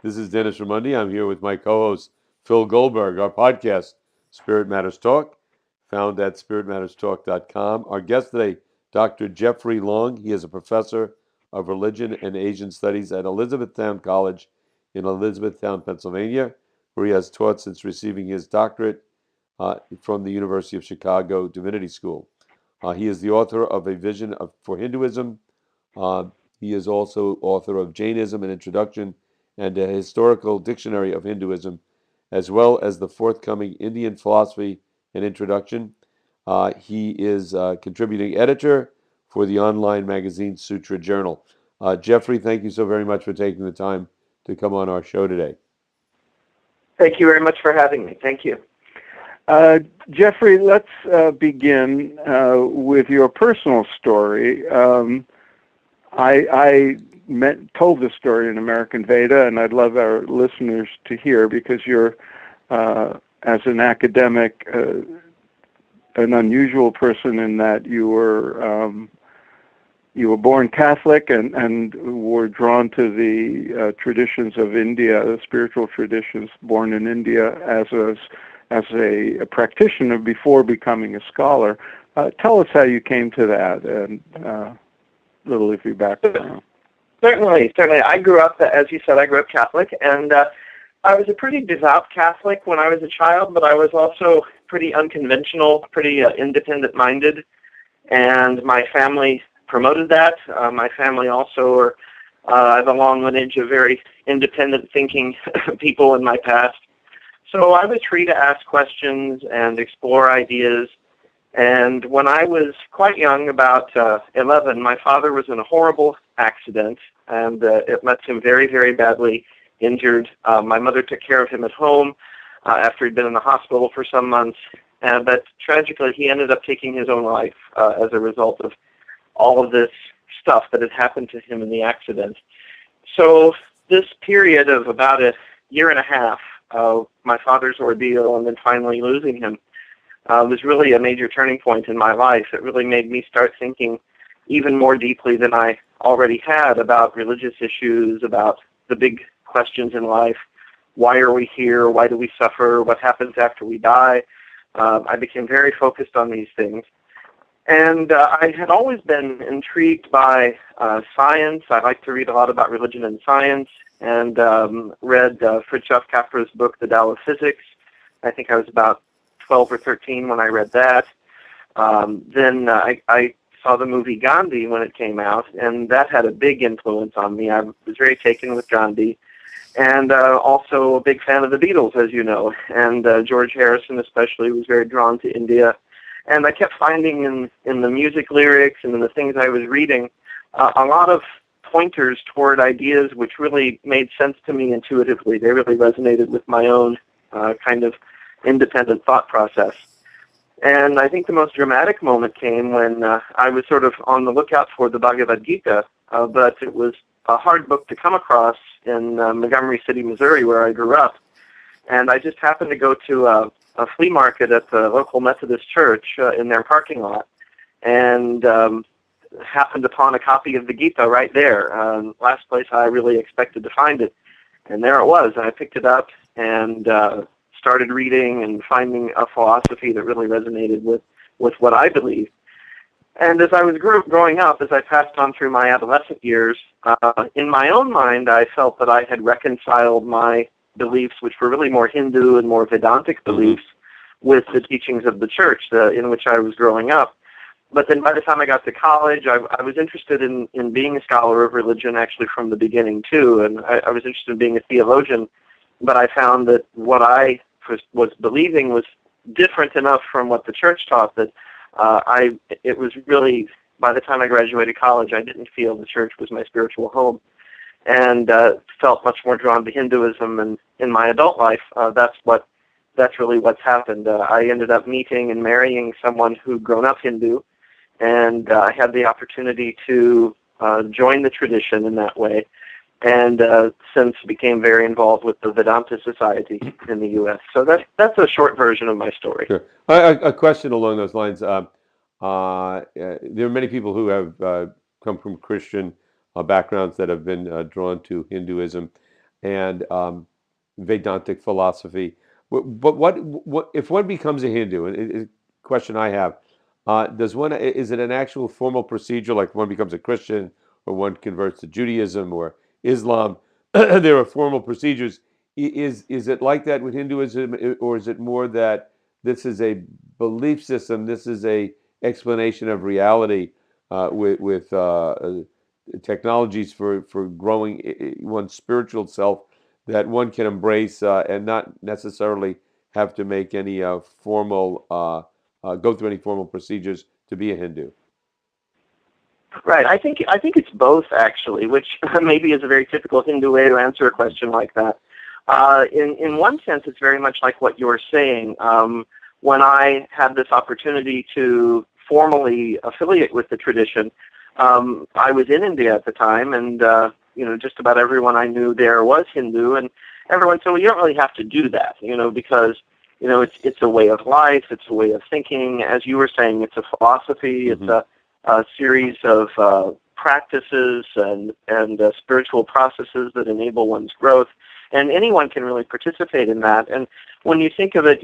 This is Dennis Ramundi. I'm here with my co-host, Phil Goldberg. Our podcast, Spirit Matters Talk, found at spiritmatterstalk.com. Our guest today, Dr. Jeffrey Long. He is a professor of religion and Asian studies at Elizabethtown College in Elizabethtown, Pennsylvania, where he has taught since receiving his doctorate from the University of Chicago Divinity School. He is the author of A Vision for Hinduism. He is also author of Jainism, an introduction, and a historical dictionary of Hinduism, as well as the forthcoming Indian philosophy and introduction. He is contributing editor for the online magazine Sutra Journal. Jeffrey, thank you so very much for taking the time to come on our show today. Thank you very much for having me. Thank you. Jeffrey, let's begin with your personal story. I told this story in American Veda, and I'd love our listeners to hear, because you're, as an academic, an unusual person in that you were born Catholic and were drawn to the traditions of India, the spiritual traditions born in India, as a practitioner before becoming a scholar. Tell us how you came to that, and a little of your background. Certainly. I grew up, as you said, Catholic, and I was a pretty devout Catholic when I was a child, but I was also pretty unconventional, pretty independent-minded, and my family promoted that. My family also I have a long lineage of very independent-thinking people in my past. So I was free to ask questions and explore ideas. And when I was quite young, about 11, my father was in a horrible accident, and it left him very, very badly injured. My mother took care of him at home after he'd been in the hospital for some months. But tragically, he ended up taking his own life as a result of all of this stuff that had happened to him in the accident. So this period of about a year and a half, my father's ordeal and then finally losing him, was really a major turning point in my life. It really made me start thinking even more deeply than I already had about religious issues, about the big questions in life. Why are we here? Why do we suffer? What happens after we die? I became very focused on these things. And I had always been intrigued by science. I like to read a lot about religion and science, and read Fritjof Capra's book, The Tao of Physics. I think I was about 12 or 13 when I read that. Then I saw the movie Gandhi when it came out, and that had a big influence on me. I was very taken with Gandhi, and also a big fan of the Beatles, as you know. And George Harrison especially was very drawn to India. And I kept finding in the music lyrics and in the things I was reading a lot of pointers toward ideas which really made sense to me intuitively. They really resonated with my own kind of independent thought process. And I think the most dramatic moment came when I was sort of on the lookout for the Bhagavad Gita, but it was a hard book to come across in Montgomery City, Missouri, where I grew up. And I just happened to go to a flea market at the local Methodist church in their parking lot, and happened upon a copy of the Gita right there. Last place I really expected to find it. And there it was. And I picked it up and started reading and finding a philosophy that really resonated with what I believed. And as I was growing up, as I passed on through my adolescent years, in my own mind, I felt that I had reconciled my beliefs, which were really more Hindu and more Vedantic beliefs, with the teachings of the church in which I was growing up. But then by the time I got to college, I was interested in being a scholar of religion actually from the beginning too, and I was interested in being a theologian, but I found that what I was believing was different enough from what the church taught that it was really, by the time I graduated college, I didn't feel the church was my spiritual home, and felt much more drawn to Hinduism. And in my adult life, that's really what's happened. I ended up meeting and marrying someone who'd grown up Hindu, and I had the opportunity to join the tradition in that way, and since became very involved with the Vedanta Society in the U.S. So that's a short version of my story. Sure. A question along those lines. There are many people who have come from Christian backgrounds that have been drawn to Hinduism. and Vedantic philosophy. But what if one becomes a Hindu? And question I have: does one is it an actual formal procedure like one becomes a Christian or one converts to Judaism or Islam? There are formal procedures. Is it like that with Hinduism, or is it more that this is a belief system? This is a explanation of reality with technologies for growing one's spiritual self that one can embrace and not necessarily have to make any formal go through any formal procedures to be a Hindu. Right. I think it's both actually, which maybe is a very typical Hindu way to answer a question like that. In one sense, it's very much like what you're saying. When I had this opportunity to formally affiliate with the tradition, I was in India at the time, and just about everyone I knew there was Hindu, and everyone said, "Well, you don't really have to do that, because it's a way of life, it's a way of thinking. As you were saying, it's a philosophy, Mm-hmm. it's a series of practices and spiritual processes that enable one's growth, and anyone can really participate in that." And when you think of it,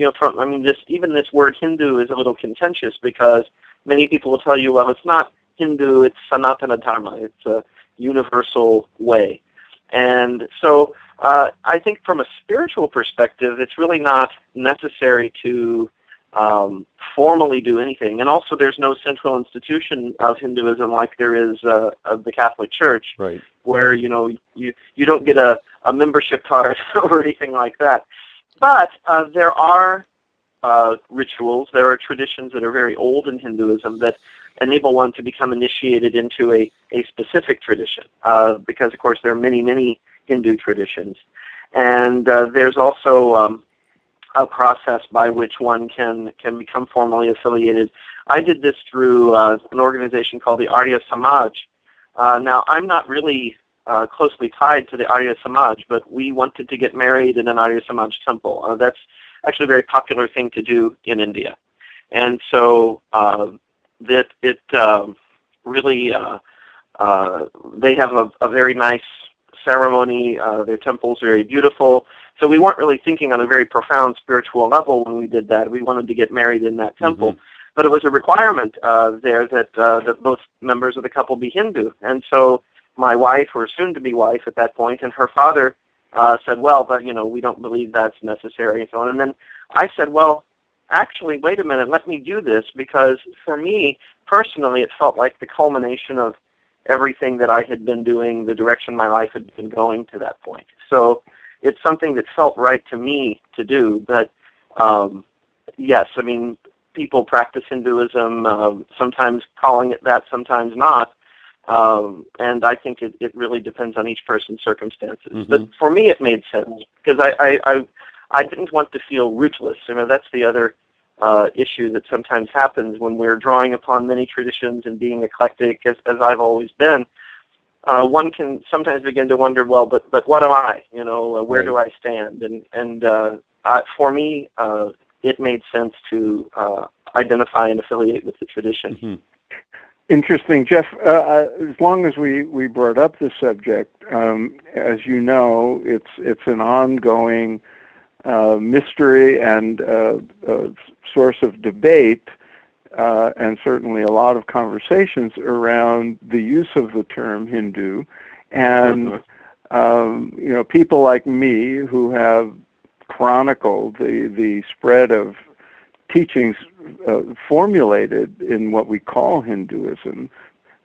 even this word Hindu is a little contentious because many people will tell you, well, it's not Hindu, it's Sanatana Dharma, it's a universal way. And so I think from a spiritual perspective, it's really not necessary to formally do anything. And also there's no central institution of Hinduism like there is of the Catholic Church, Right. where, you don't get a membership card or anything like that. But there are rituals, there are traditions that are very old in Hinduism that enable one to become initiated into a specific tradition, because, of course, there are many, many Hindu traditions. And there's also a process by which one can become formally affiliated. I did this through an organization called the Arya Samaj. Now, I'm not really closely tied to the Arya Samaj, but we wanted to get married in an Arya Samaj temple. That's actually a very popular thing to do in India. And so really, they have a very nice ceremony. Their temple's very beautiful. So we weren't really thinking on a very profound spiritual level when we did that. We wanted to get married in that temple. Mm-hmm. But it was a requirement there that both members of the couple be Hindu. And so my wife, or soon-to-be wife at that point, and her father said, well, but, we don't believe that's necessary, and so on. And then I said, well, actually, wait a minute, let me do this, because for me, personally, it felt like the culmination of everything that I had been doing, the direction my life had been going to that point. So it's something that felt right to me to do. But, yes, people practice Hinduism, sometimes calling it that, sometimes not. And I think it really depends on each person's circumstances. Mm-hmm. But for me, it made sense, because I didn't want to feel rootless. That's the other issue that sometimes happens when we're drawing upon many traditions and being eclectic, as I've always been. One can sometimes begin to wonder, well, but what am I? Where do I stand? And for me, it made sense to identify and affiliate with the tradition. Mm-hmm. Interesting, Jeff. As long as we brought up the subject, as you know, it's an ongoing mystery and source of debate, and certainly a lot of conversations around the use of the term Hindu. And people like me who have chronicled the spread of teachings formulated in what we call Hinduism,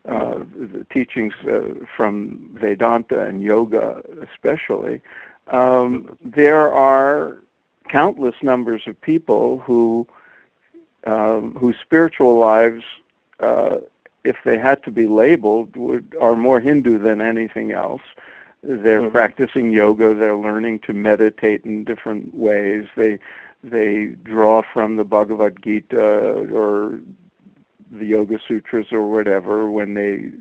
the teachings from Vedanta and yoga especially, there are countless numbers of people whose spiritual lives, if they had to be labeled, are more Hindu than anything else. They're mm-hmm. practicing yoga, they're learning to meditate in different ways, they draw from the Bhagavad Gita or the Yoga Sutras or whatever when they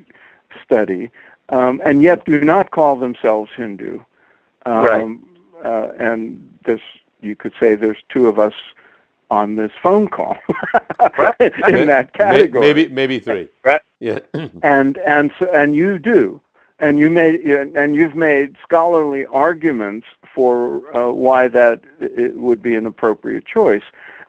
study, and yet do not call themselves Hindu. Right. And you could say there's two of us on this phone call in that category. Maybe three. Right. Yeah. and you do. And you've made scholarly arguments for why that it would be an appropriate choice.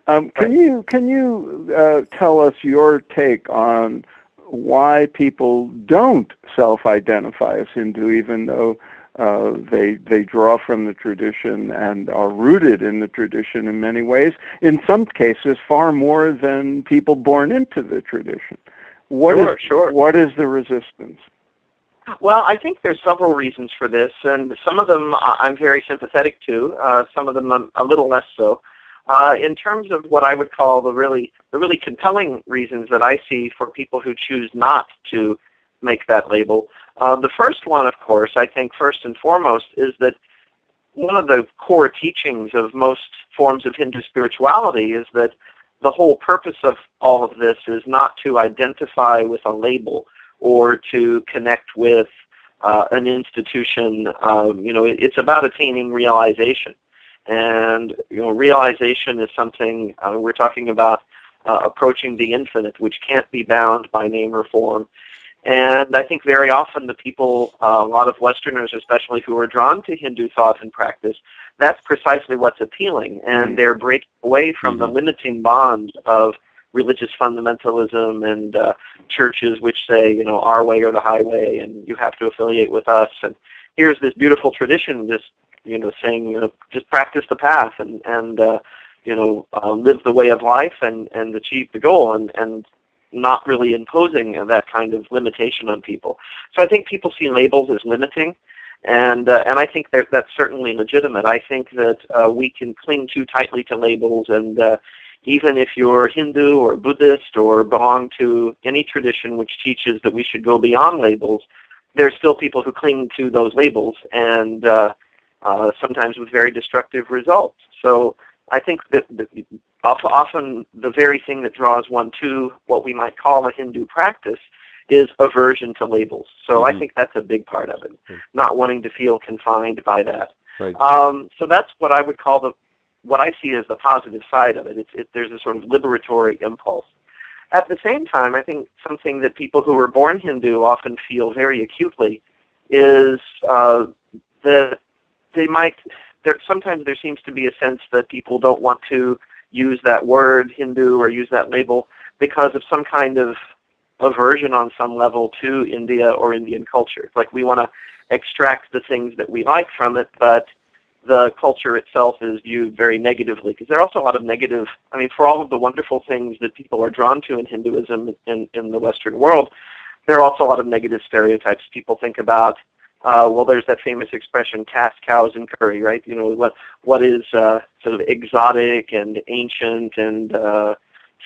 Can you tell us your take on why people don't self-identify as Hindu, even though they draw from the tradition and are rooted in the tradition in many ways? In some cases, far more than people born into the tradition. What is the resistance? Well, I think there's several reasons for this, and some of them I'm very sympathetic to. Some of them I'm a little less so. In terms of what I would call the really compelling reasons that I see for people who choose not to make that label, the first one, of course, I think first and foremost, is that one of the core teachings of most forms of Hindu spirituality is that the whole purpose of all of this is not to identify with a label or to connect with an institution. It's about attaining realization. And, realization is something we're talking about approaching the infinite, which can't be bound by name or form. And I think very often the people, a lot of Westerners especially, who are drawn to Hindu thought and practice, that's precisely what's appealing. And they're breaking away from the limiting bonds of religious fundamentalism and churches which say, our way or the highway, and you have to affiliate with us. And here's this beautiful tradition, just saying, just practice the path and live the way of life and achieve the goal, and not really imposing that kind of limitation on people. So I think people see labels as limiting, and I think that's certainly legitimate. I think that we can cling too tightly to labels, and even if you're Hindu or Buddhist or belong to any tradition which teaches that we should go beyond labels, there's still people who cling to those labels, and sometimes with very destructive results. So I think that often the very thing that draws one to what we might call a Hindu practice is aversion to labels. So I think that's a big part of it, not wanting to feel confined by that. Right. So that's what I would call what I see as the positive side of it. There's a sort of liberatory impulse. At the same time, I think something that people who are born Hindu often feel very acutely is that sometimes there seems to be a sense that people don't want to use that word Hindu or use that label because of some kind of aversion on some level to India or Indian culture. Like we want to extract the things that we like from it, but the culture itself is viewed very negatively, because there are also a lot of negative, for all of the wonderful things that people are drawn to in Hinduism in the Western world, there are also a lot of negative stereotypes. People think about, there's that famous expression, cast cows and curry, right? What is sort of exotic and ancient and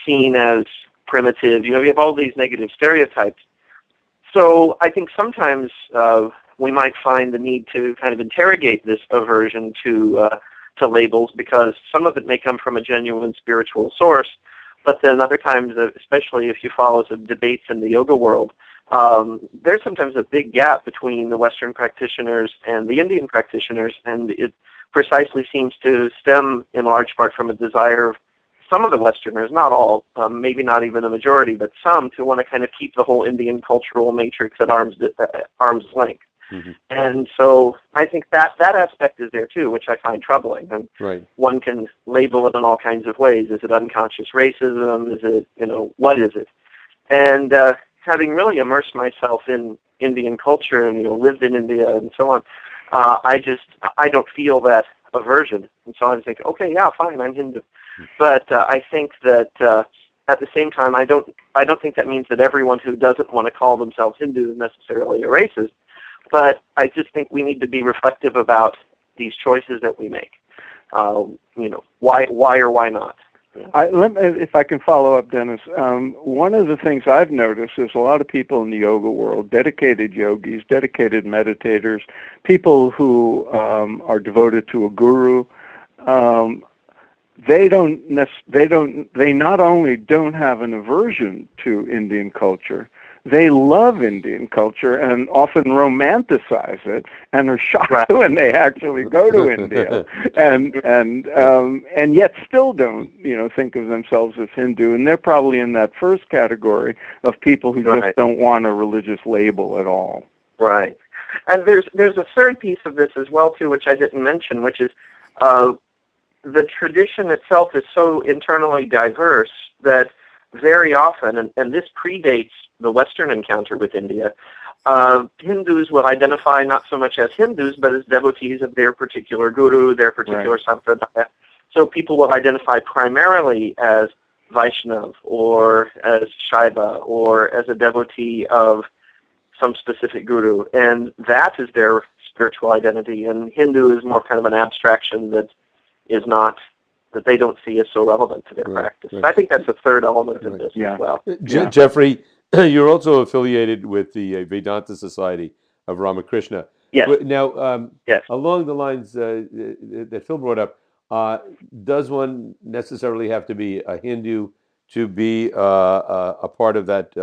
seen as primitive. You have all these negative stereotypes. So I think sometimes we might find the need to kind of interrogate this aversion to labels, because some of it may come from a genuine spiritual source, but then other times, especially if you follow some debates in the yoga world, there's sometimes a big gap between the Western practitioners and the Indian practitioners, and it precisely seems to stem in large part from a desire of some of the Westerners, not all, maybe not even a majority, but some, to want to kind of keep the whole Indian cultural matrix at arm's length. And so I think that aspect is there too, which I find troubling. And one can label it in all kinds of ways. Is it unconscious racism? Is it, what is it? And having really immersed myself in Indian culture and, lived in India and so on, I don't feel that aversion. And so I think, okay, yeah, fine, I'm Hindu. But I think that at the same time, I don't think that means that everyone who doesn't want to call themselves Hindu is necessarily a racist. But I just think we need to be reflective about these choices that we make. Why or why not? If I can follow up, Dennis, one of the things I've noticed is a lot of people in the yoga world, dedicated yogis, dedicated meditators, people who are devoted to a guru, they not only don't have an aversion to Indian culture, they love Indian culture and often romanticize it, and are shocked when they actually go to India, and yet still don't think of themselves as Hindu, and they're probably in that first category of people who just don't want a religious label at all. Right. And there's a third piece of this as well too, which I didn't mention, which is the tradition itself is so internally diverse that very often, and this predates the Western encounter with India, Hindus will identify not so much as Hindus, but as devotees of their particular guru, their particular sampradaya. So people will identify primarily as Vaishnav or as Shaiva or as a devotee of some specific guru, and that is their spiritual identity. And Hindu is more kind of an abstraction that is not, that they don't see as so relevant to their practice. Right. So I think that's a third element of this as well. Jeffrey, you're also affiliated with the Vedanta Society of Ramakrishna. Yes. Now, yes. Along the lines that Phil brought up, does one necessarily have to be a Hindu to be a part of that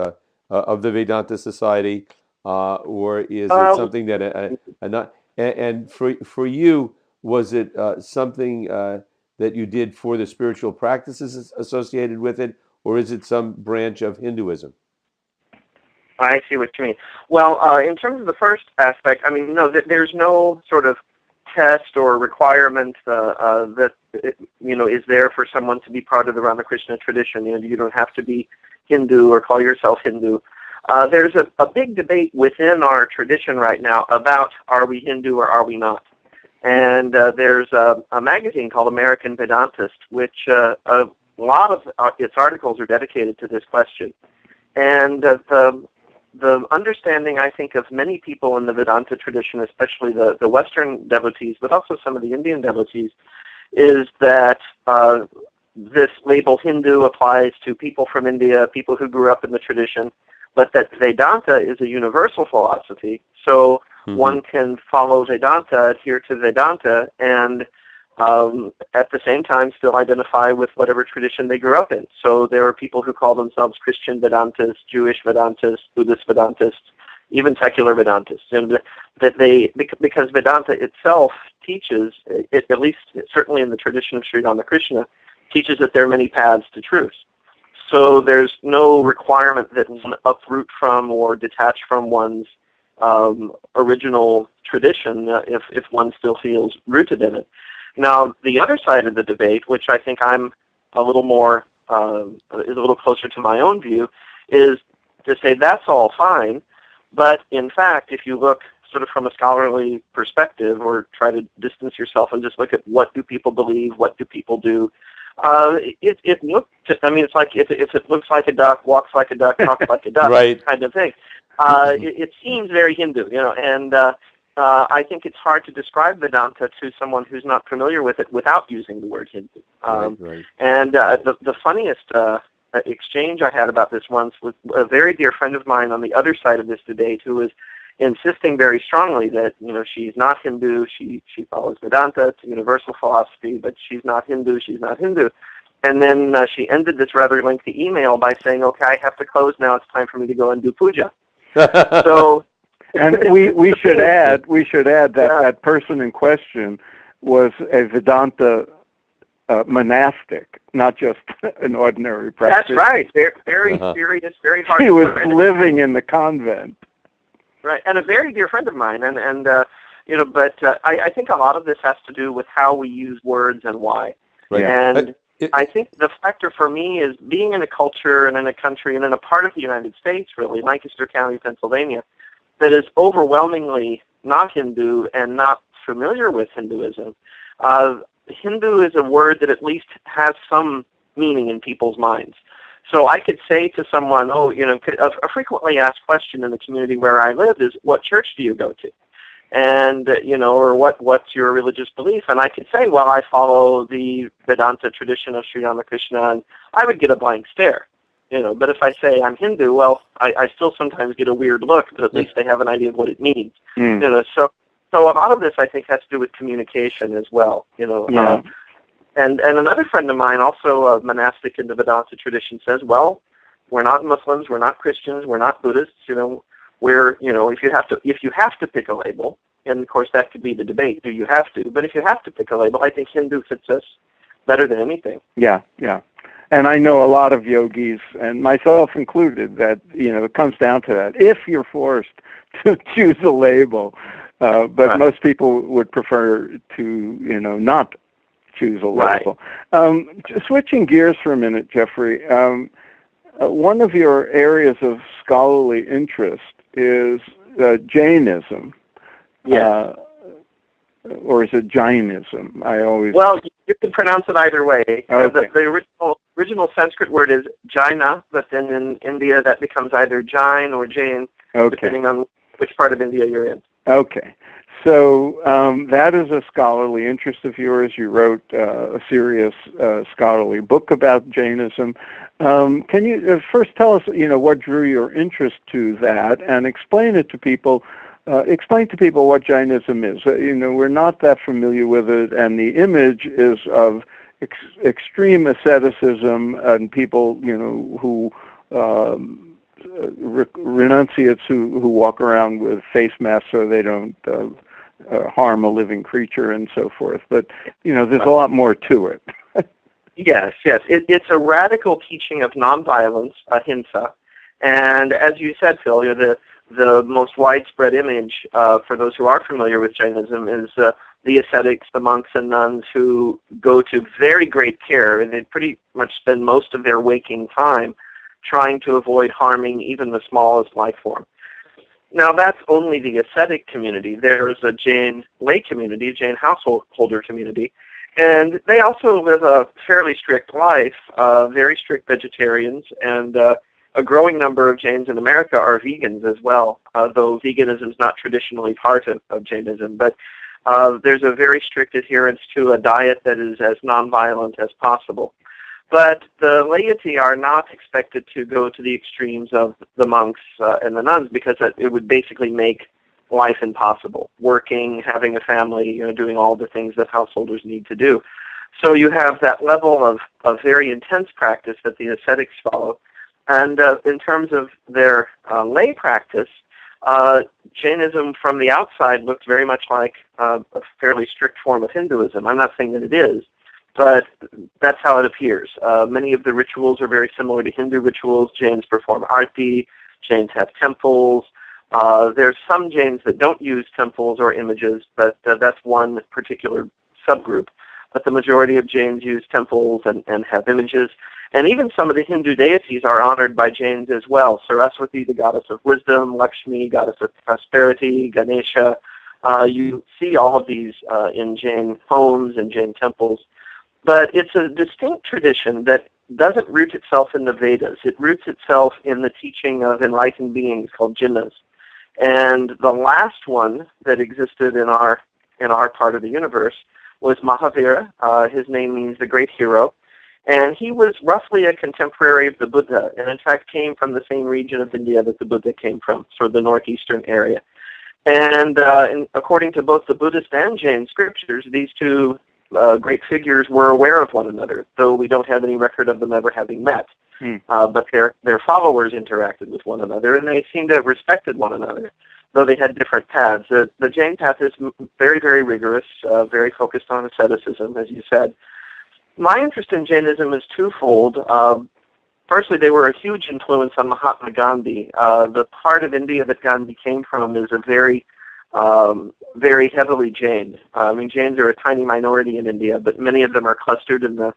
of the Vedanta Society, or is it something that not? And for you, was it something that you did for the spiritual practices associated with it, or is it some branch of Hinduism? I see what you mean. Well, in terms of the first aspect, I mean, no, there's no sort of test or requirement that is there for someone to be part of the Ramakrishna tradition. You don't have to be Hindu or call yourself Hindu. There's a big debate within our tradition right now about are we Hindu or are we not. And there's a magazine called American Vedantist, which a lot of its articles are dedicated to this question. And the understanding, I think, of many people in the Vedanta tradition, especially the Western devotees, but also some of the Indian devotees, is that this label Hindu applies to people from India, people who grew up in the tradition, but that Vedanta is a universal philosophy. So one can follow Vedanta, adhere to Vedanta, and at the same time still identify with whatever tradition they grew up in. So there are people who call themselves Christian Vedantists, Jewish Vedantists, Buddhist Vedantists, even secular Vedantists, and that because Vedanta itself teaches, at least certainly in the tradition of Sri Ramakrishna, teaches that there are many paths to truth. So there's no requirement that one uproot from or detach from one's original tradition if one still feels rooted in it. Now, the other side of the debate, which I think I'm a little more, is a little closer to my own view, is to say that's all fine, but in fact, if you look sort of from a scholarly perspective or try to distance yourself and just look at what do people believe, what do people do, it looks, I mean, it's like if it looks like a duck, walks like a duck, talks like a duck, right. kind of thing. It seems very Hindu, and I think it's hard to describe Vedanta to someone who's not familiar with it without using the word Hindu. Right. And the funniest exchange I had about this once was a very dear friend of mine on the other side of this debate who was insisting very strongly that, she's not Hindu, she follows Vedanta, it's a universal philosophy, but she's not Hindu, she's not Hindu. And then she ended this rather lengthy email by saying, okay, I have to close now, it's time for me to go and do puja. So... And we should add that that person in question was a Vedanta monastic, not just an ordinary practitioner. That's right. Very serious, very hard. He was living in the convent. Right, and a very dear friend of mine, and but I think a lot of this has to do with how we use words and why. Right. And I think the factor for me is being in a culture and in a country and in a part of the United States, really, Lancaster County, Pennsylvania, that is overwhelmingly not Hindu and not familiar with Hinduism. Hindu is a word that at least has some meaning in people's minds. So I could say to someone, a frequently asked question in the community where I live is, what church do you go to? And, or what's your religious belief? And I could say, well, I follow the Vedanta tradition of Sri Ramakrishna, and I would get a blank stare. But if I say I'm Hindu, I still sometimes get a weird look, but at least they have an idea of what it means. So a lot of this, I think, has to do with communication as well. And another friend of mine, also a monastic in the Vedanta tradition, says, well, we're not Muslims, we're not Christians, we're not Buddhists. We're if you have to pick a label, and of course that could be the debate, do you have to? But if you have to pick a label, I think Hindu fits us better than anything. Yeah. And I know a lot of yogis, and myself included, that, it comes down to that. If you're forced to choose a label. But Right. most people would prefer to, not choose a label. Just switching gears for a minute, Jeffrey. One of your areas of scholarly interest is Jainism. Yeah. Or is it Jainism? Well, you can pronounce it either way. Okay. The original Sanskrit word is Jaina, but then in India that becomes either Jain or Jain, depending on which part of India you're in. Okay. So that is a scholarly interest of yours. You wrote a serious scholarly book about Jainism. Can you first tell us, what drew your interest to that, and explain it to people? Explain to people what Jainism is. We're not that familiar with it, and the image is of extreme asceticism and people, who renunciates who walk around with face masks so they don't harm a living creature and so forth. But, there's a lot more to it. Yes. It's a radical teaching of nonviolence, ahimsa. And as you said, Phil, the most widespread image for those who are familiar with Jainism is the ascetics, the monks and nuns who go to very great care, and they pretty much spend most of their waking time trying to avoid harming even the smallest life form. Now, that's only the ascetic community. There is a Jain lay community, Jain householder community, and they also live a fairly strict life, very strict vegetarians, and a growing number of Jains in America are vegans as well, though veganism is not traditionally part of Jainism. But there's a very strict adherence to a diet that is as nonviolent as possible. But the laity are not expected to go to the extremes of the monks and the nuns, because it would basically make life impossible. Working, having a family, doing all the things that householders need to do. So you have that level of very intense practice that the ascetics follow. And in terms of their lay practice, Jainism from the outside looks very much like a fairly strict form of Hinduism. I'm not saying that it is, but that's how it appears. Many of the rituals are very similar to Hindu rituals. Jains perform arti. Jains have temples. There's some Jains that don't use temples or images, but that's one particular subgroup. But the majority of Jains use temples and have images. And even some of the Hindu deities are honored by Jains as well. Saraswati, the goddess of wisdom, Lakshmi, goddess of prosperity, Ganesha. You see all of these in Jain homes and Jain temples. But it's a distinct tradition that doesn't root itself in the Vedas. It roots itself in the teaching of enlightened beings called jinnas. And the last one that existed in our part of the universe was Mahavira. His name means the great hero. And he was roughly a contemporary of the Buddha, and in fact came from the same region of India that the Buddha came from, sort of the northeastern area. And according to both the Buddhist and Jain scriptures, these two great figures were aware of one another, though we don't have any record of them ever having met. But their followers interacted with one another, and they seemed to have respected one another, though they had different paths. The Jain path is very, very rigorous, very focused on asceticism, as you said. My interest in Jainism is twofold. Firstly, they were a huge influence on Mahatma Gandhi. The part of India that Gandhi came from is a very heavily Jain. Jains are a tiny minority in India, but many of them are clustered in the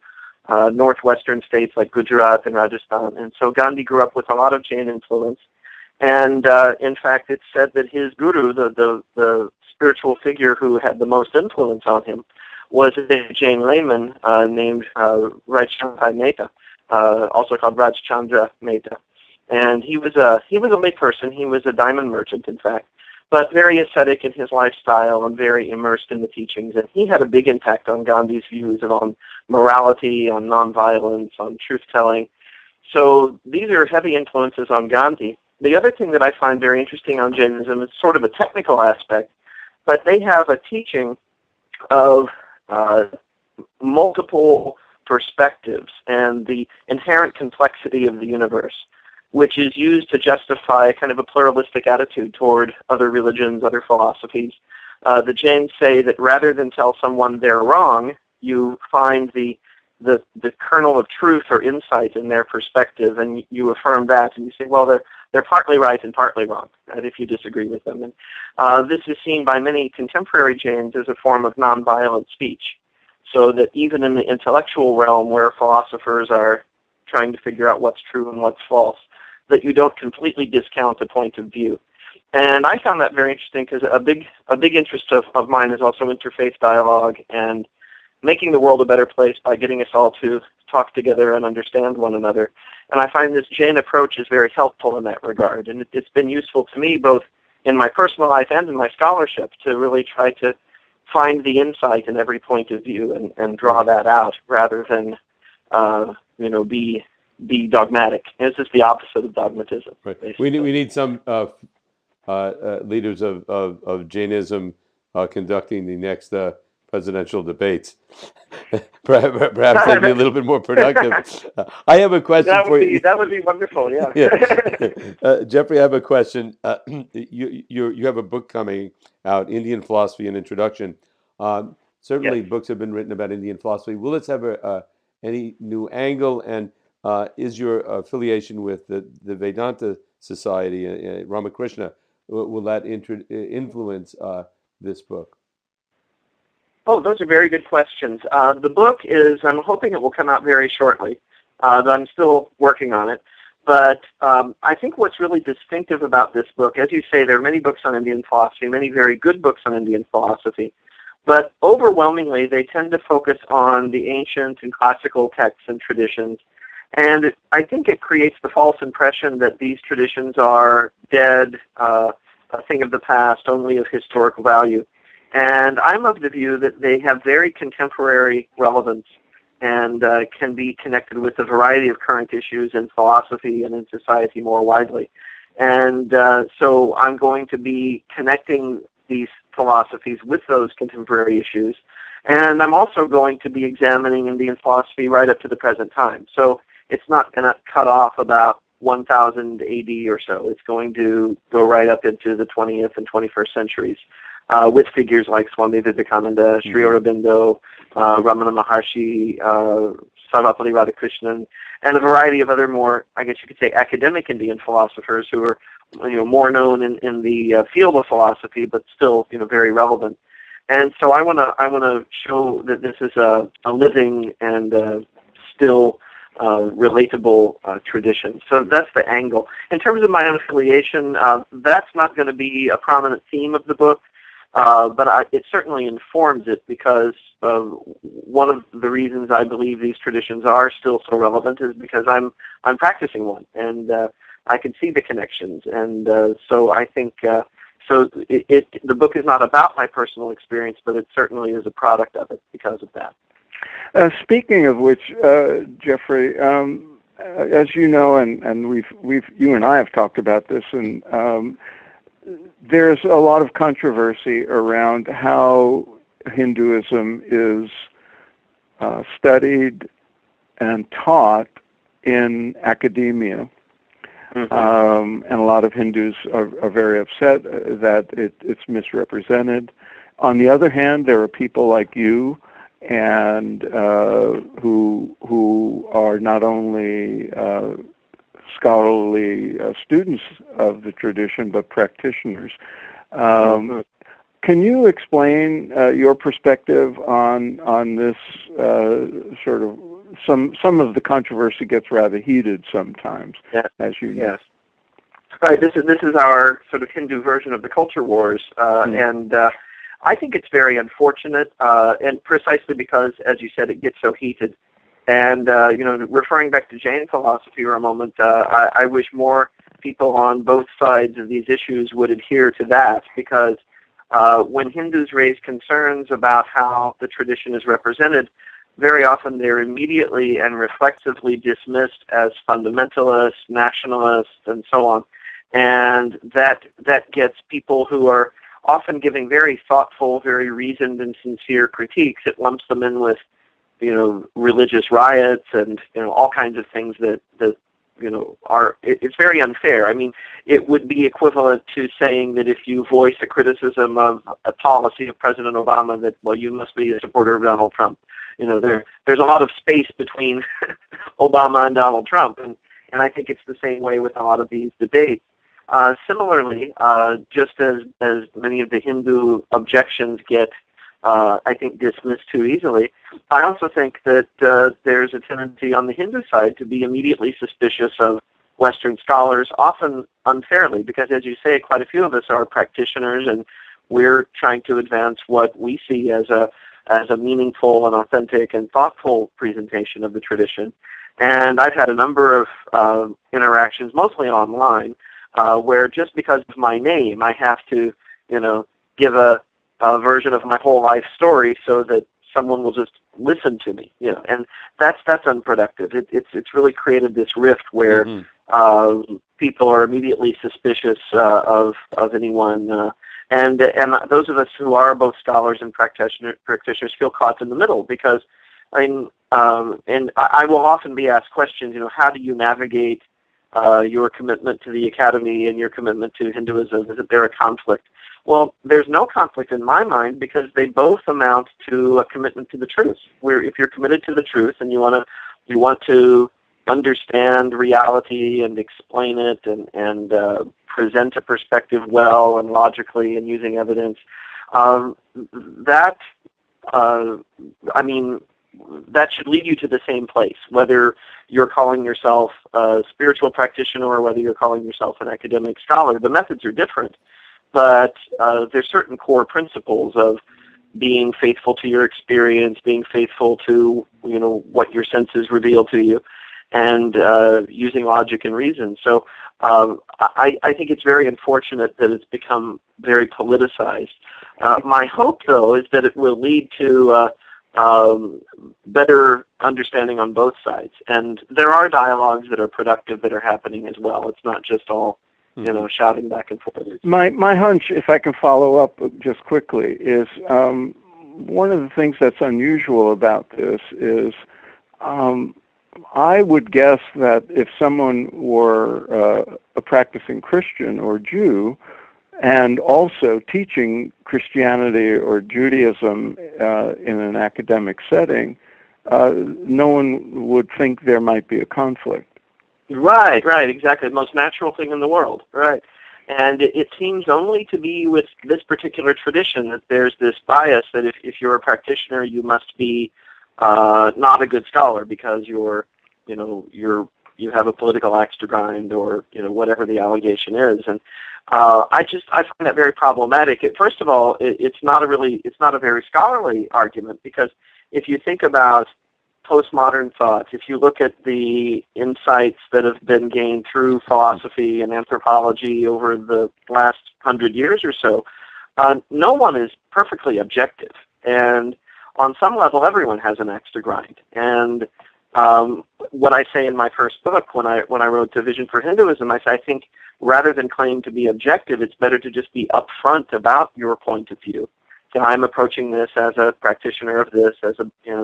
northwestern states like Gujarat and Rajasthan. And so Gandhi grew up with a lot of Jain influence. And in fact, it's said that his guru, the spiritual figure who had the most influence on him, was a Jain layman named Rajchandra Mehta, also called Rajchandra Mehta. And he was a lay person. He was a diamond merchant, in fact, but very ascetic in his lifestyle and very immersed in the teachings. And he had a big impact on Gandhi's views and on morality, on nonviolence, on truth-telling. So these are heavy influences on Gandhi. The other thing that I find very interesting on Jainism is sort of a technical aspect, but they have a teaching of multiple perspectives and the inherent complexity of the universe, which is used to justify kind of a pluralistic attitude toward other religions, other philosophies. The Jains say that rather than tell someone they're wrong, you find the kernel of truth or insight in their perspective, and you affirm that, and you say, well, they're partly right and partly wrong, and if you disagree with them. And this is seen by many contemporary Jains as a form of nonviolent speech, so that even in the intellectual realm where philosophers are trying to figure out what's true and what's false, that you don't completely discount a point of view. And I found that very interesting because a big interest of mine is also interfaith dialogue and making the world a better place by getting us all to talk together and understand one another. And I find this Jain approach is very helpful in that regard. And it's been useful to me both in my personal life and in my scholarship to really try to find the insight in every point of view and draw that out rather than, be dogmatic. And it's just the opposite of dogmatism. Right. We need some leaders of Jainism conducting the next presidential debates. Perhaps that'd be a little bit more productive. I have a question for you. That would be wonderful. Yeah. Jeffrey, I have a question. You have a book coming out, Indian Philosophy: An Introduction. Certainly, Yes. books have been written about Indian philosophy. Will this have any new angle? And is your affiliation with the Vedanta Society, Ramakrishna, will that influence this book? Oh, those are very good questions. The book is, I'm hoping it will come out very shortly, but I'm still working on it. But I think what's really distinctive about this book, as you say, there are many books on Indian philosophy, many very good books on Indian philosophy, but overwhelmingly they tend to focus on the ancient and classical texts and traditions. And I think it creates the false impression that these traditions are dead, a thing of the past, only of historical value. And I'm of the view that they have very contemporary relevance and can be connected with a variety of current issues in philosophy and in society more widely. And so I'm going to be connecting these philosophies with those contemporary issues. And I'm also going to be examining Indian philosophy right up to the present time. So it's not going to cut off about 1000 AD or so. It's going to go right up into the 20th and 21st centuries. With figures like Swami Vivekananda, Sri Aurobindo, Ramana Maharshi, Sarvapalli Radhakrishnan, and a variety of other more, I guess you could say, academic Indian philosophers who are, more known in the field of philosophy, but still, very relevant. And so I want to show that this is a living and still relatable tradition. So that's the angle. In terms of my own affiliation, that's not going to be a prominent theme of the book. But it certainly informs it because one of the reasons I believe these traditions are still so relevant is because I'm practicing one, and I can see the connections. And so I think the book is not about my personal experience, but it certainly is a product of it because of that. Speaking of which, Jeffrey, as you know, and you and I have talked about this, and there's a lot of controversy around how Hinduism is studied and taught in academia. Mm-hmm. And a lot of Hindus are very upset that it's misrepresented. On the other hand, there are people like you and who are not only scholarly students of the tradition, but practitioners. Can you explain your perspective on this sort of some of the controversy gets rather heated sometimes, as you know. Yes. Right. This is our sort of Hindu version of the culture wars, and I think it's very unfortunate, and precisely because, as you said, it gets so heated. And, referring back to Jain philosophy for a moment, I wish more people on both sides of these issues would adhere to that, because when Hindus raise concerns about how the tradition is represented, very often they're immediately and reflexively dismissed as fundamentalists, nationalists, and so on. And that gets people who are often giving very thoughtful, very reasoned and sincere critiques. It lumps them in with religious riots and, all kinds of things that it's very unfair. I mean, it would be equivalent to saying that if you voice a criticism of a policy of President Obama that, well, you must be a supporter of Donald Trump. There's a lot of space between Obama and Donald Trump. And I think it's the same way with a lot of these debates. Similarly, just as many of the Hindu objections get, I think, dismissed too easily, I also think that there's a tendency on the Hindu side to be immediately suspicious of Western scholars, often unfairly, because, as you say, quite a few of us are practitioners, and we're trying to advance what we see as a meaningful and authentic and thoughtful presentation of the tradition. And I've had a number of interactions, mostly online, where just because of my name, I have to, give a version of my whole life story so that someone will just listen to me, and that's unproductive. It's really created this rift where people are immediately suspicious of anyone, and those of us who are both scholars and practitioners feel caught in the middle, because and I will often be asked questions, how do you navigate your commitment to the academy and your commitment to Hinduism? Is there a conflict? Well, there's no conflict in my mind, because they both amount to a commitment to the truth. Where if you're committed to the truth and you want to understand reality and explain it and present a perspective well and logically and using evidence, that should lead you to the same place, whether you're calling yourself a spiritual practitioner or whether you're calling yourself an academic scholar. The methods are different, but there's certain core principles of being faithful to your experience, being faithful to what your senses reveal to you, and using logic and reason. So I think it's very unfortunate that it's become very politicized. My hope, though, is that it will lead to better understanding on both sides. And there are dialogues that are productive that are happening as well. It's not just all, shouting back and forth. My hunch, if I can follow up just quickly, is one of the things that's unusual about this is I would guess that if someone were a practicing Christian or Jew and also teaching Christianity or Judaism in an academic setting, no one would think there might be a conflict. Right, exactly. The most natural thing in the world, right. And it seems only to be with this particular tradition that there's this bias that if you're a practitioner, you must be not a good scholar because you have a political axe to grind, or whatever the allegation is. And I find that very problematic. First of all, it's not a very scholarly argument, because if you think about postmodern thought, if you look at the insights that have been gained through philosophy and anthropology over the last 100 years or so, no one is perfectly objective. And on some level, everyone has an axe to grind. And what I say in my first book, when I wrote The Vision for Hinduism, I say, I think rather than claim to be objective, it's better to just be upfront about your point of view. So I'm approaching this as a practitioner of this,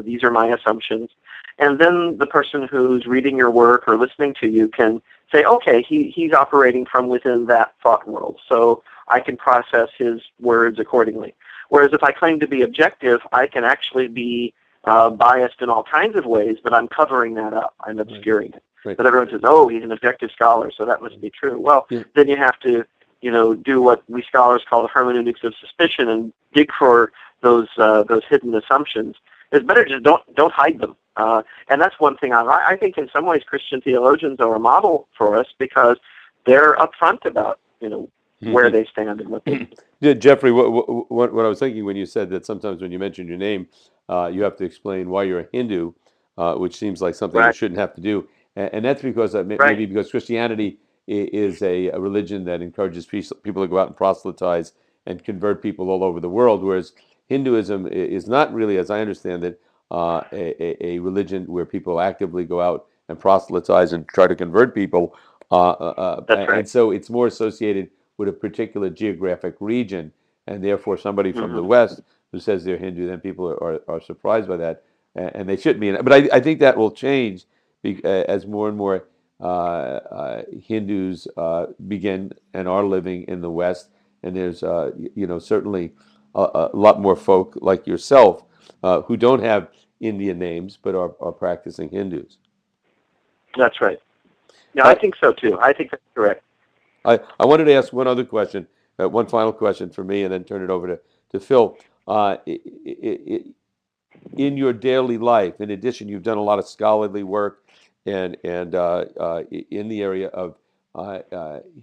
these are my assumptions. And then the person who's reading your work or listening to you can say, okay, he's operating from within that thought world, so I can process his words accordingly. Whereas if I claim to be objective, I can actually be biased in all kinds of ways, but I'm covering that up. I'm obscuring it. Right. But everyone says, oh, he's an objective scholar, so that must be true. Well, then you have to do what we scholars call the hermeneutics of suspicion and dig for those hidden assumptions. It's better just don't hide them. And that's one thing I think in some ways Christian theologians are a model for us, because they're upfront about where they stand and what they do. Jeffrey, what I was thinking when you said that sometimes when you mention your name, you have to explain why you're a Hindu, which seems like something you shouldn't have to do. And that's because maybe because Christianity is a religion that encourages people to go out and proselytize and convert people all over the world, whereas Hinduism is not really, as I understand it, a religion where people actively go out and proselytize and try to convert people. That's right. And so it's more associated with a particular geographic region, and therefore somebody from the West who says they're Hindu, then people are surprised by that, and they shouldn't be. But I think that will change as more and more Hindus begin and are living in the West, and there's certainly a lot more folk like yourself who don't have Indian names but are practicing Hindus. That's right. Yeah, I think so too. I think that's correct. I wanted to ask one other question, one final question for me, and then turn it over to Phil. In your daily life, in addition, you've done a lot of scholarly work and in the area of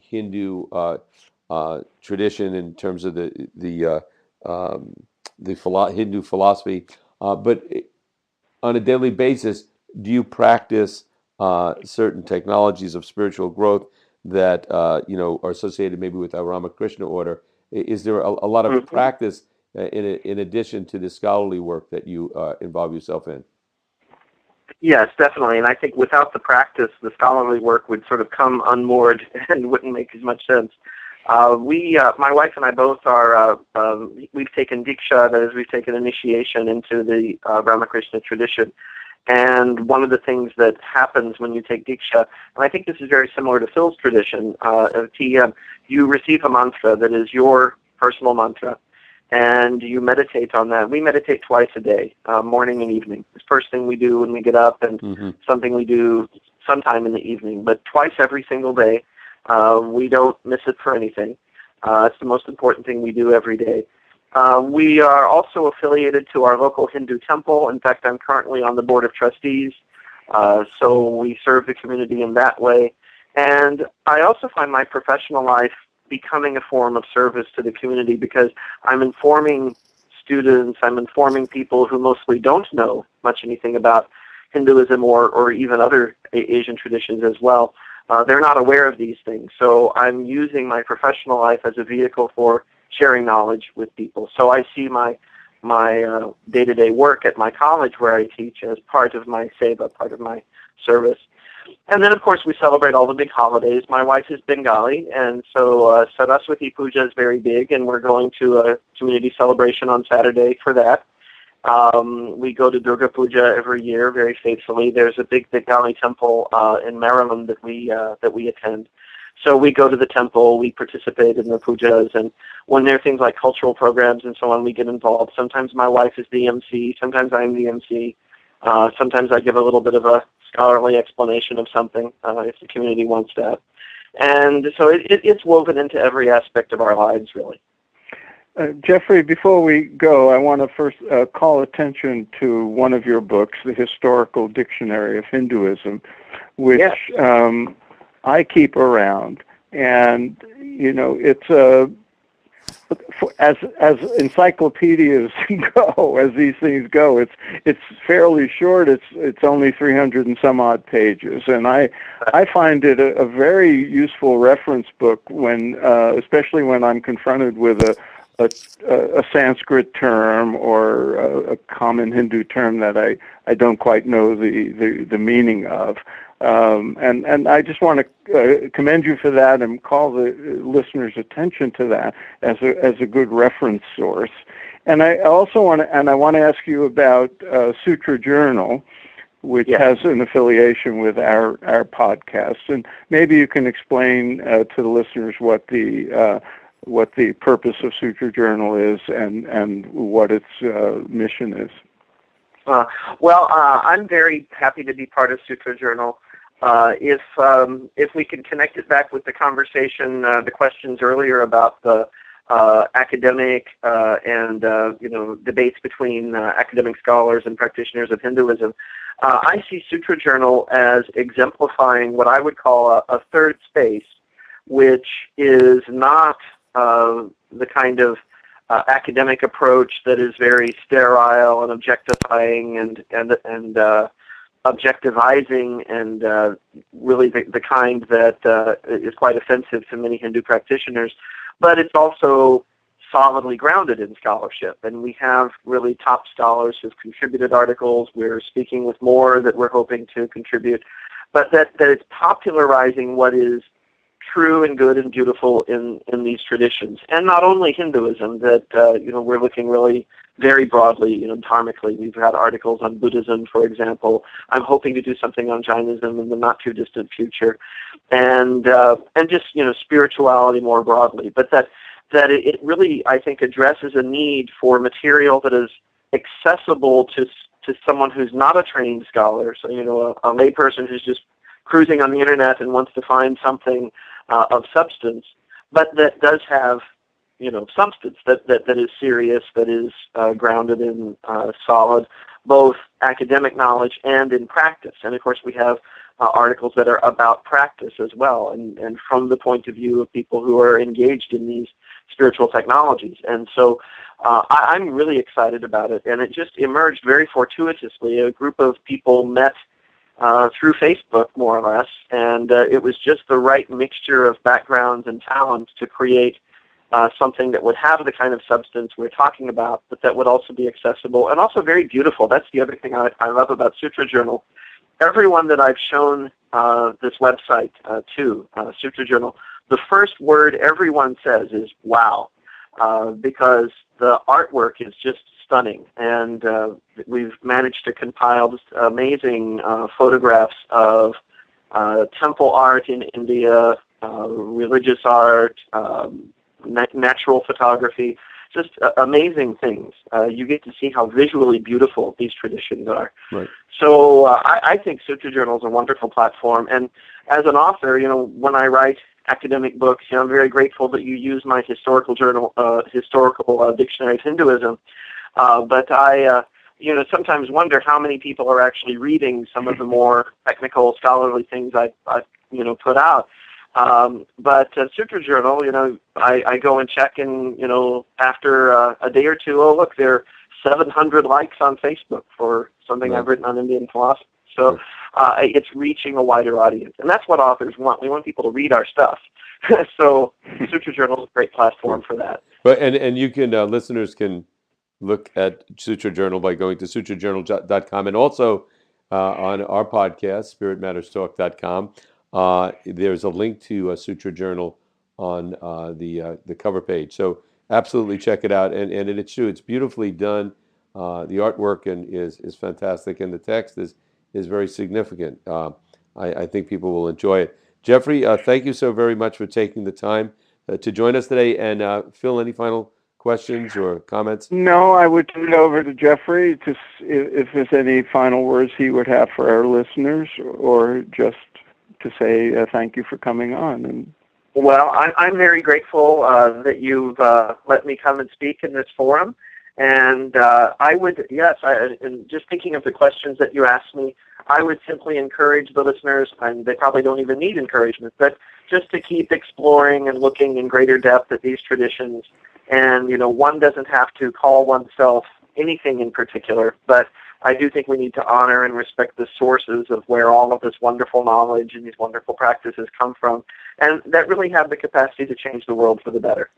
Hindu tradition in terms of the Hindu philosophy. But on a daily basis, do you practice certain technologies of spiritual growth that are associated maybe with our Ramakrishna order? Is there a lot of Mhm. practice in addition to the scholarly work that you involve yourself in? Yes, definitely. And I think without the practice, the scholarly work would sort of come unmoored and wouldn't make as much sense. My wife and I both we've taken Diksha, that is, we've taken initiation into the Ramakrishna tradition. And one of the things that happens when you take Diksha, and I think this is very similar to Phil's tradition, you receive a mantra that is your personal mantra, and you meditate on that. We meditate twice a day, morning and evening. It's the first thing we do when we get up, and something we do sometime in the evening, but twice every single day. We don't miss it for anything. It's the most important thing we do every day. We are also affiliated to our local Hindu temple. In fact, I'm currently on the board of trustees, so we serve the community in that way. And I also find my professional life becoming a form of service to the community because I'm informing students, I'm informing people who mostly don't know much anything about Hinduism or even other Asian traditions as well. They're not aware of these things. So I'm using my professional life as a vehicle for sharing knowledge with people. So I see my day-to-day work at my college where I teach as part of my seva, part of my service. And then, of course, we celebrate all the big holidays. My wife is Bengali, and so Saraswati Puja is very big, and we're going to a community celebration on Saturday for that. We go to Durga Puja every year very faithfully. There's a big Bengali temple in Maryland that we attend. So we go to the temple, we participate in the pujas, and when there are things like cultural programs and so on, we get involved. Sometimes my wife is the MC, sometimes I'm the MC. Sometimes I give a little bit of a scholarly explanation of something if the community wants that. And so it's woven into every aspect of our lives, really. Jeffrey, before we go, I want to first call attention to one of your books, The Historical Dictionary of Hinduism, which I keep around. And, it's as encyclopedias go, as these things go, it's fairly short. It's only 300 and some odd pages, and I find it a very useful reference book when, especially when I'm confronted with a Sanskrit term or a common Hindu term that I don't quite know the meaning of. And I just want to commend you for that and call the listeners' attention to that as a good reference source. And I also want to ask you about Sutra Journal, which has an affiliation with our podcast, and maybe you can explain to the listeners what the purpose of Sutra Journal is and what its mission is. I'm very happy to be part of Sutra Journal. If we can connect it back with the conversation, the questions earlier about the academic and debates between academic scholars and practitioners of Hinduism, I see Sutra Journal as exemplifying what I would call a third space, which is not the kind of academic approach that is very sterile and objectifying and objectivizing and really the kind that is quite offensive to many Hindu practitioners. But it's also solidly grounded in scholarship, and we have really top scholars who've contributed articles. We're speaking with more that we're hoping to contribute, but that it's popularizing what is true and good and beautiful in these traditions, and not only Hinduism. That we're looking really very broadly, dharmically. We've had articles on Buddhism, for example. I'm hoping to do something on Jainism in the not too distant future, and just spirituality more broadly. But that it really, I think, addresses a need for material that is accessible to someone who's not a trained scholar. So a layperson who's just cruising on the internet and wants to find something of substance, but that does have, substance that is serious, that is grounded in solid, both academic knowledge and in practice. And of course, we have articles that are about practice as well, and from the point of view of people who are engaged in these spiritual technologies. And so I'm really excited about it. And it just emerged very fortuitously. A group of people met through Facebook, more or less, and it was just the right mixture of backgrounds and talents to create something that would have the kind of substance we're talking about, but that would also be accessible and also very beautiful. That's the other thing I love about Sutra Journal. Everyone that I've shown this website to, Sutra Journal, the first word everyone says is "wow," because the artwork is just stunning, and we've managed to compile just amazing photographs of temple art in India, religious art, natural photography, just amazing things. You get to see how visually beautiful these traditions are. Right. So I think Sutra Journal is a wonderful platform, and as an author, when I write academic books, I'm very grateful that you use my historical journal, historical dictionary of Hinduism. But I, sometimes wonder how many people are actually reading some of the more technical, scholarly things I put out. But Sutra Journal, I go and check, and after a day or two, oh look, there are 700 likes on Facebook for something I've written on Indian philosophy. So it's reaching a wider audience, and that's what authors want. We want people to read our stuff. So Sutra Journal is a great platform for that. But and you can listeners can look at Sutra Journal by going to sutrajournal.com, and also on our podcast, spiritmatterstalk.com. There's a link to Sutra Journal on the cover page. So absolutely check it out, and it's true. It's beautifully done. The artwork is fantastic, and the text is very significant. I think people will enjoy it. Jeffrey, thank you so very much for taking the time to join us today. And Phil, any final questions or comments? No, I would turn it over to Jeffrey to if there's any final words he would have for our listeners, or just to say thank you for coming on. Well, I'm very grateful that you've let me come and speak in this forum. And I would, and just thinking of the questions that you asked me, I would simply encourage the listeners, and they probably don't even need encouragement, but just to keep exploring and looking in greater depth at these traditions. And, one doesn't have to call oneself anything in particular, but I do think we need to honor and respect the sources of where all of this wonderful knowledge and these wonderful practices come from, and that really have the capacity to change the world for the better.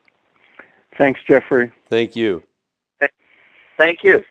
Thanks, Jeffrey. Thank you. Thank you.